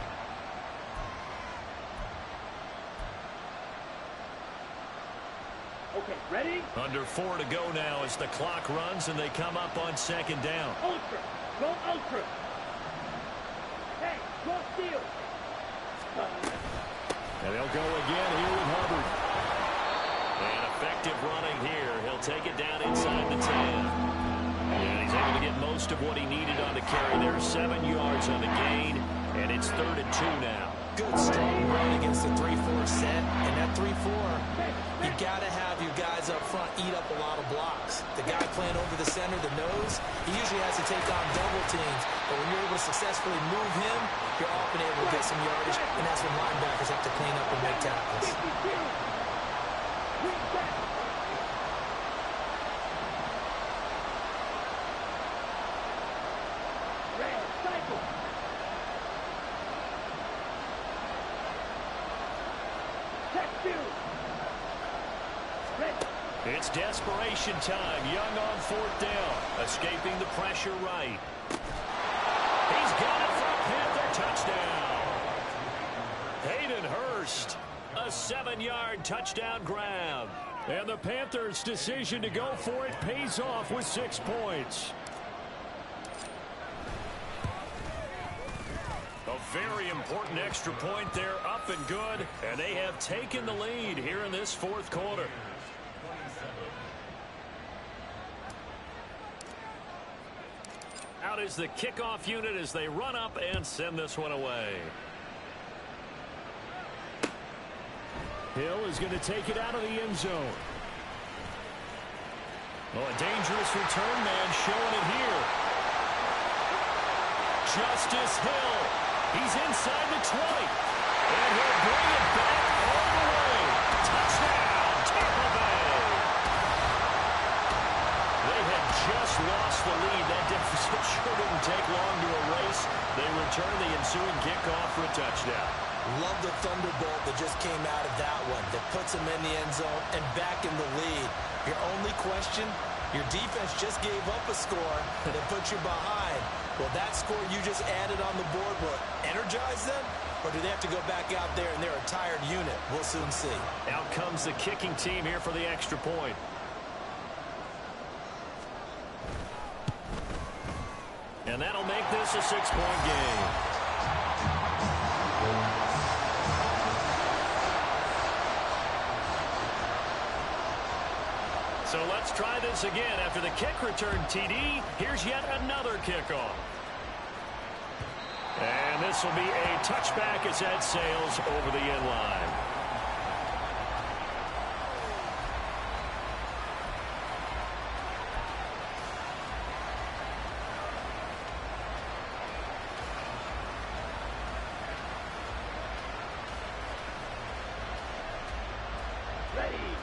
Okay, ready? Under 4 to go now as the clock runs, and they come up on 2nd down. Ultra. Go ultra. Hey, go steal. And they'll go again here with Hubbard. And effective running here. He'll take it down inside the 10. And he's able to get most of what he needed on the carry there. 7 yards on the gain, and it's 3rd and 2 now. Good strong run against the 3-4 set. And that 3-4, you got to have your guys up front eat up a lot of blocks. The guy playing over the center, the nose, he usually has to take on double teams. But when you're able to successfully move him, you're often able to get some yardage, and that's when linebackers have to clean up and make tackles. It's desperation time. Young on 4th down. Escaping the pressure right. He's got it for a Panther touchdown. Hayden Hurst. A 7-yard touchdown grab. And the Panthers' decision to go for it pays off with 6 points. A very important extra point there, up and good. And they have taken the lead here in this 4th quarter. Out is the kickoff unit as they run up and send this one away. Hill is going to take it out of the end zone. Oh, a dangerous return man showing it here. Justice Hill. He's inside the 20. And he'll bring it back all the way. Touchdown, Tampa Bay. They had just lost the lead. That deficit sure didn't take long to erase. They return the ensuing kickoff for a touchdown. Love the thunderbolt that just came out of that one. That puts them in the end zone and back in the lead. Your only question, your defense just gave up a score that put you behind. Well, that score you just added on the board will energize them, or do they have to go back out there and they're a tired unit? We'll soon see. Out comes the kicking team here for the extra point. And that'll make this a 6-point game. So let's try this again. After the kick return TD, here's yet another kickoff. And this will be a touchback as that sails over the end line.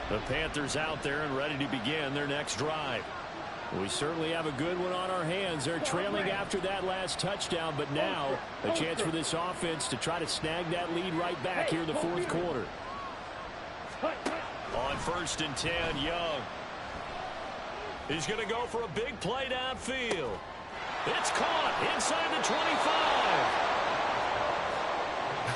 The Panthers out there and ready to begin their next drive. We certainly have a good one on our hands. They're trailing after that last touchdown, but now a chance for this offense to try to snag that lead right back here in the 4th quarter. On 1st and 10, Young. He's going to go for a big play downfield. It's caught inside the 25.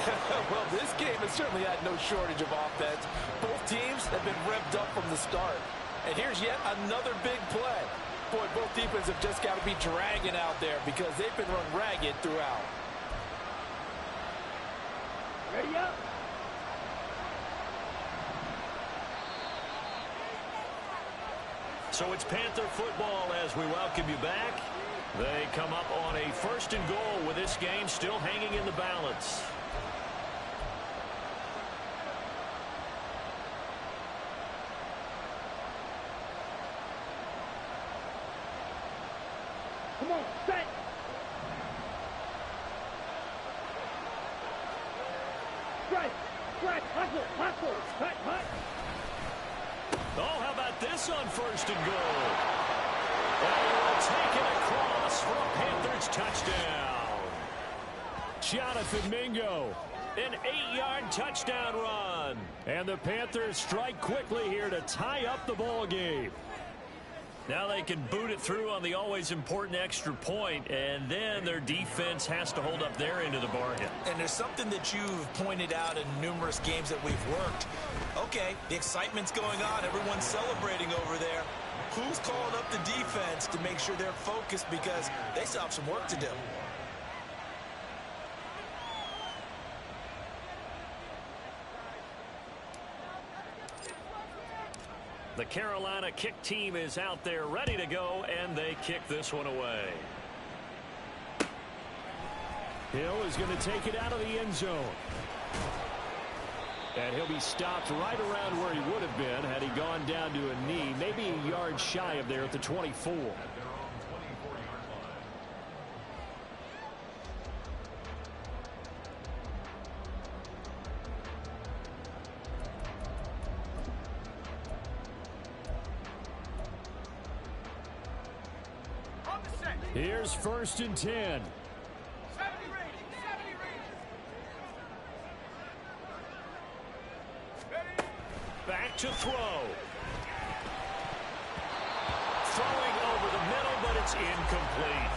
Well, this game has certainly had no shortage of offense. Both teams have been revved up from the start. And here's yet another big play. Boy, both defenses have just got to be dragging out there because they've been run ragged throughout. Ready up. So it's Panther football as we welcome you back. They come up on a 1st and goal with this game still hanging in the balance. Come on, set. Strike, strike, hustle, hustle, hut, hut. Oh, how about this on 1st and goal? And he will take it across for a Panthers touchdown. Jonathan Mingo, an 8-yard touchdown run. And the Panthers strike quickly here to tie up the ball game. Now they can boot it through on the always important extra point, and then their defense has to hold up their end of the bargain. And there's something that you've pointed out in numerous games that we've worked. Okay, the excitement's going on. Everyone's celebrating over there. Who's calling up the defense to make sure they're focused because they still have some work to do? The Carolina kick team is out there ready to go, and they kick this one away. Hill is going to take it out of the end zone. And he'll be stopped right around where he would have been had he gone down to a knee, maybe a yard shy of there at the 24. Here's 1st and 10. 70 rating, 70 rating. Ready? Back to throw. Throwing over the middle, but it's incomplete.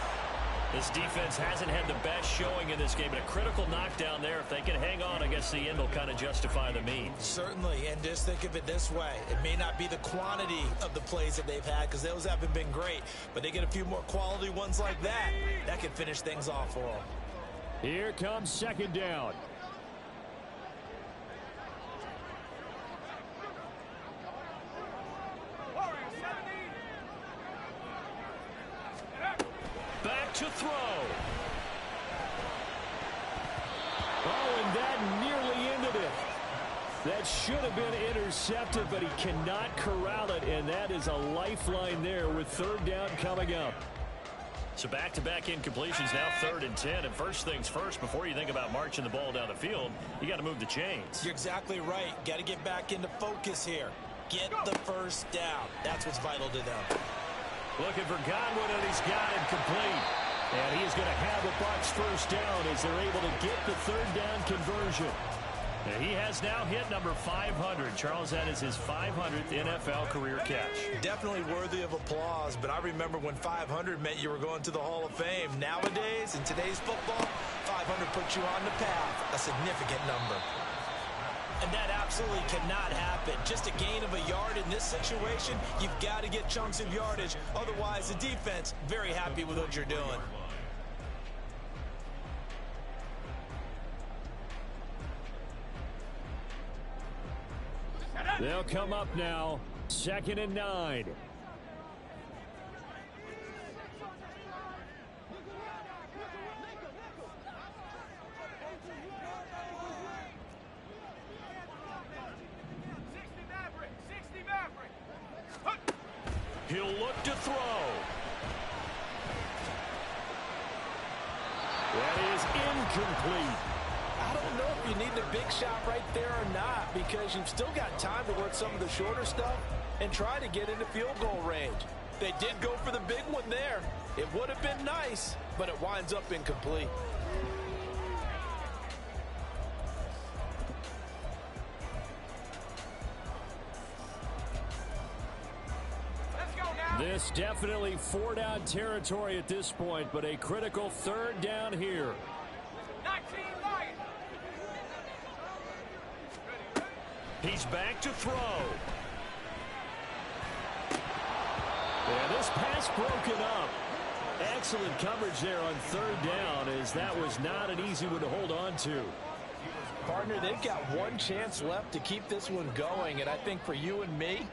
This defense hasn't had the best showing in this game, but a critical knockdown there. If they can hang on, I guess the end will kind of justify the means. Certainly, and just think of it this way. It may not be the quantity of the plays that they've had because those haven't been great, but they get a few more quality ones like that. That can finish things off for them. Here comes 2nd down. Back to throw. Oh, and that nearly ended it. That should have been intercepted, but he cannot corral it, and that is a lifeline there with 3rd down coming up. So back-to-back incompletions, now 3rd and 10. And first things first, before you think about marching the ball down the field, you got to move the chains. You're exactly right. Got to get back into focus here. Get the 1st down. That's what's vital to them. Looking for Godwin, and he's got him complete. And he is going to have a Bucs 1st down as they're able to get the 3rd down conversion. And he has now hit number 500. Charles, that is his 500th NFL career catch. Definitely worthy of applause, but I remember when 500 meant you were going to the Hall of Fame. Nowadays, in today's football, 500 puts you on the path, a significant number. And that absolutely cannot happen. Just a gain of a yard in this situation, you've got to get chunks of yardage. Otherwise, the defense, very happy with what you're doing. They'll come up now, 2nd and 9. He'll look to throw. That is incomplete. I don't know if you need the big shot right there or not because you've still got time to work some of the shorter stuff and try to get into field goal range. They did go for the big one there. It would have been nice, but it winds up incomplete. This definitely 4-down territory at this point, but a critical 3rd down here. 19 Lions. He's back to throw. And this pass broken up. Excellent coverage there on third down, as that was not an easy one to hold on to. Partner, they've got one chance left to keep this one going, and I think for you and me,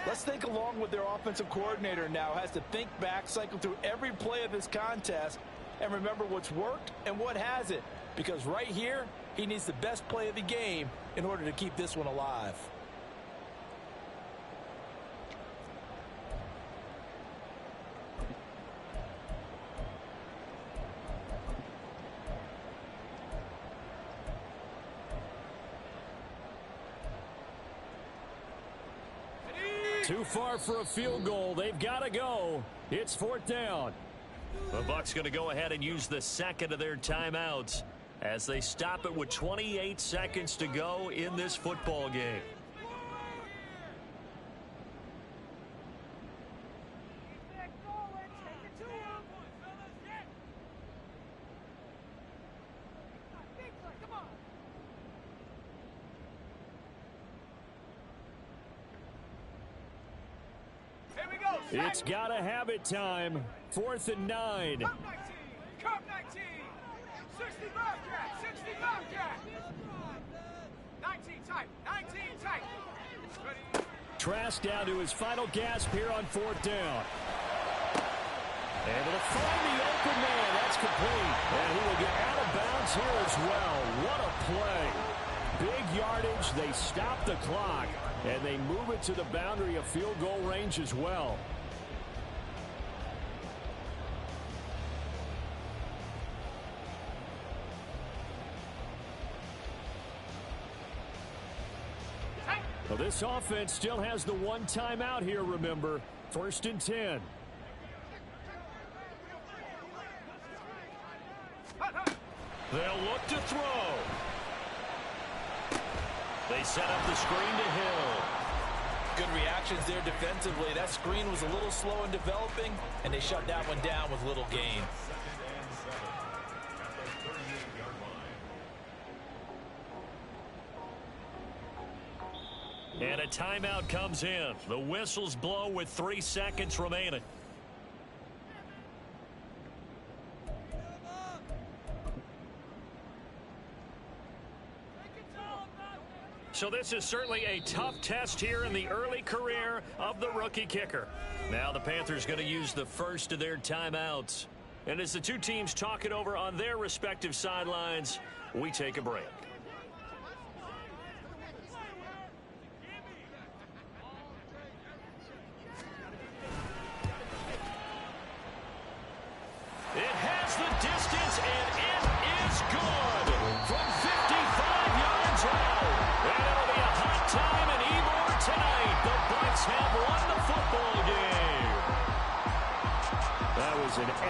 let's think along with their offensive coordinator now. Has to think back, cycle through every play of this contest, and remember what's worked and what hasn't. Because right here, he needs the best play of the game in order to keep this one alive. Too far for a field goal. They've got to go. It's fourth down. The Bucs going to go ahead and use the second of their timeouts as they stop it with 28 seconds to go in this football game. It's got to have it time. 4th and 9. Cup 19. Cup 19. 60 Bobcat. 60 Bobcat. 19 tight. 19 tight. Ready. Trask down to his final gasp here on 4th down. Able to find the open man. That's complete. And he will get out of bounds here as well. What a play. Big yardage. They stop the clock. And they move it to the boundary of field goal range as well. Well, this offense still has the one timeout here, remember. 1st and 10. They'll look to throw. They set up the screen to Hill. Good reactions there defensively. That screen was a little slow in developing, and they shut that one down with little gain. And a timeout comes in. The whistles blow with 3 seconds remaining. So this is certainly a tough test here in the early career of the rookie kicker. Now the Panthers going to use the first of their timeouts. And as the two teams talk it over on their respective sidelines, we take a break. It has the distance, and it is good from 55 yards out. And it'll be a hot time in Ybor tonight. The Bucs have won the football game. That was an excellent